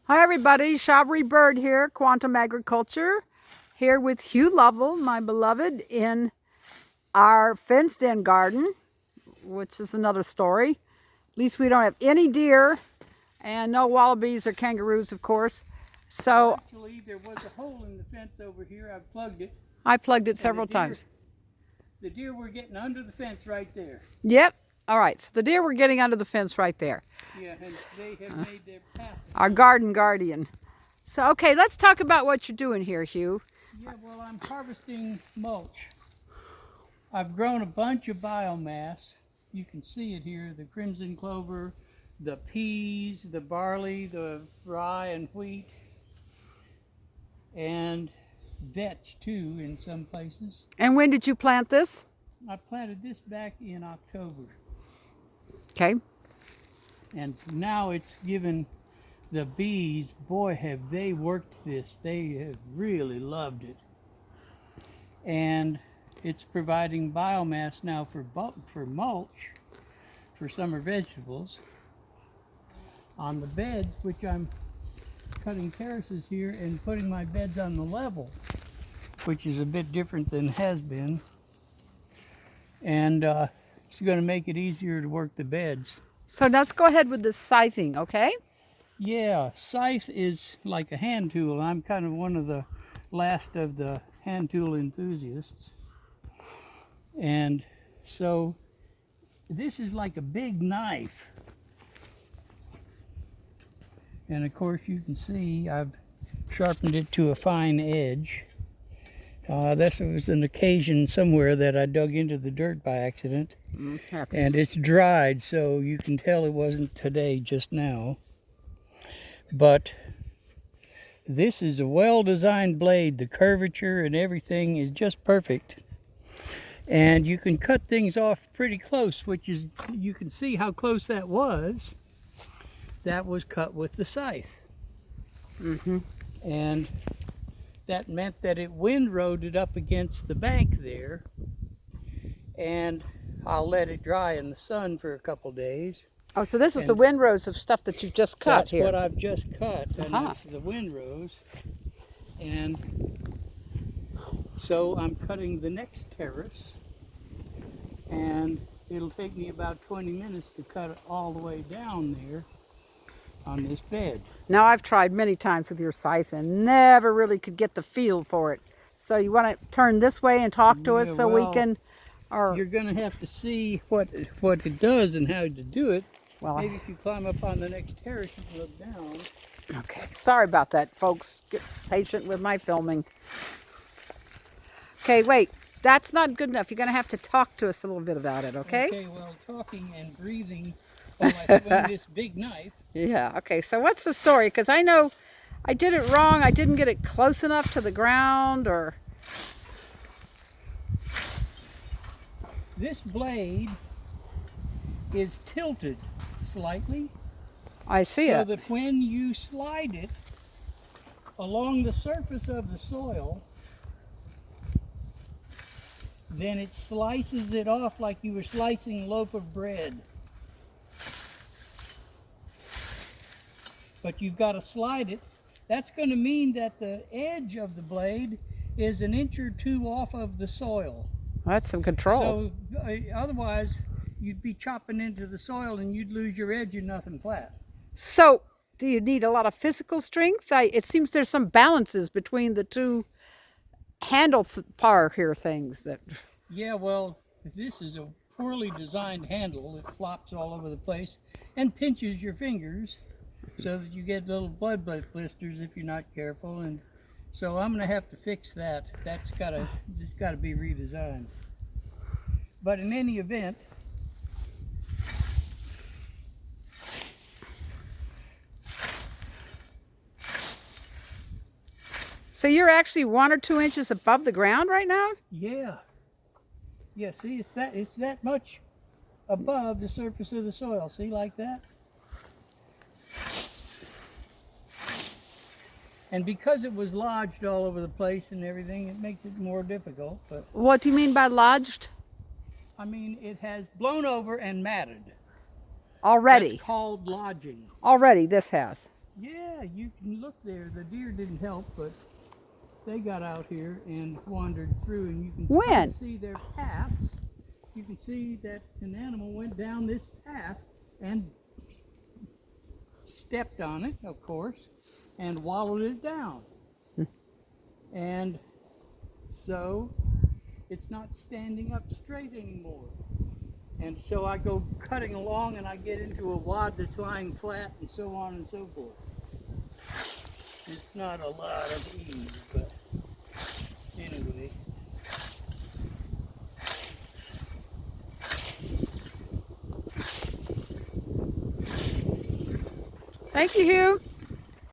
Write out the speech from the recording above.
Hi everybody, Shabri Bird here, Quantum Agriculture, here with Hugh Lovel, my beloved, in our fenced-in garden, which is another story. At least we don't have any deer and no wallabies or kangaroos, of course. So actually, there was a hole in the fence over here. I plugged it. I plugged it several times. The deer were getting under the fence right there. Yep. All right, so the deer were getting under the fence right there. Yeah, and they have made their path. Our garden guardian. So, okay, let's talk about what you're doing here, Hugh. Yeah, well, I'm harvesting mulch. I've grown a bunch of biomass. You can see it here, the crimson clover, the peas, the barley, the rye and wheat, and vetch too in some places. And when did you plant this? I planted this back in October. Okay. And now it's given the bees, boy, have they worked this. They have really loved it. And it's providing biomass now for mulch, for summer vegetables. On the beds, which I'm cutting terraces here and putting my beds on the level, which is a bit different than has been. And it's going to make it easier to work the beds. So let's go ahead with the scything, okay? Yeah, scythe is like a hand tool. I'm kind of one of the last of the hand tool enthusiasts. And so this is like a big knife. And of course you can see I've sharpened it to a fine edge. This was an occasion somewhere that I dug into the dirt by accident. And it's dried, so you can tell it wasn't today, just now. But this is a well-designed blade. The curvature and everything is just perfect. And you can cut things off pretty close, which is, you can see how close that was. That was cut with the scythe. And that meant that it windrowed it up against the bank there. And I'll let it dry in the sun for a couple days. Oh, so this is the windrows of stuff that you just cut here. That's what I've just cut, and that's the windrows. And so I'm cutting the next terrace, and it'll take me about 20 minutes to cut it all the way down there on this bed. Now, I've tried many times with your scythe and never really could get the feel for it. So you want to turn this way and talk to us so we can... You're going to have to see what it does and how to do it. Well, maybe if you climb up on the next terrace and look down. Okay, sorry about that, folks. Get patient with my filming. Okay, wait. That's not good enough. You're going to have to talk to us a little bit about it, okay? Okay, well, talking and breathing while I swing this big knife. Yeah, okay. So what's the story? Because I know I did it wrong. I didn't get it close enough to the ground, or... This blade is tilted slightly. I see it. So that when you slide it along the surface of the soil, then it slices it off like you were slicing a loaf of bread. But you've got to slide it. That's going to mean that the edge of the blade is an inch or two off of the soil. That's some control. So otherwise, you'd be chopping into the soil and you'd lose your edge and nothing flat. So, do you need a lot of physical strength? It seems there's some balances between the two handle par here things that... Yeah, well, this is a poorly designed handle. It flops all over the place and pinches your fingers so that you get little blood blisters if you're not careful. And so I'm going to have to fix that. That's got to be redesigned. But in any event, so you're actually 1 or 2 inches above the ground right now? Yeah. Yeah, see, it's that much above the surface of the soil. See, like that? And because it was lodged all over the place and everything, it makes it more difficult. But what do you mean by lodged? I mean, it has blown over and matted. Already? That's called lodging. Already, this has? Yeah, you can look there. The deer didn't help, but they got out here and wandered through, and you can When? kind of see their paths. You can see that an animal went down this path and stepped on it, of course, and wallowed it down. And so it's not standing up straight anymore. And so I go cutting along and I get into a wad that's lying flat and so on and so forth. It's not a lot of ease, but anyway. Thank you, Hugh.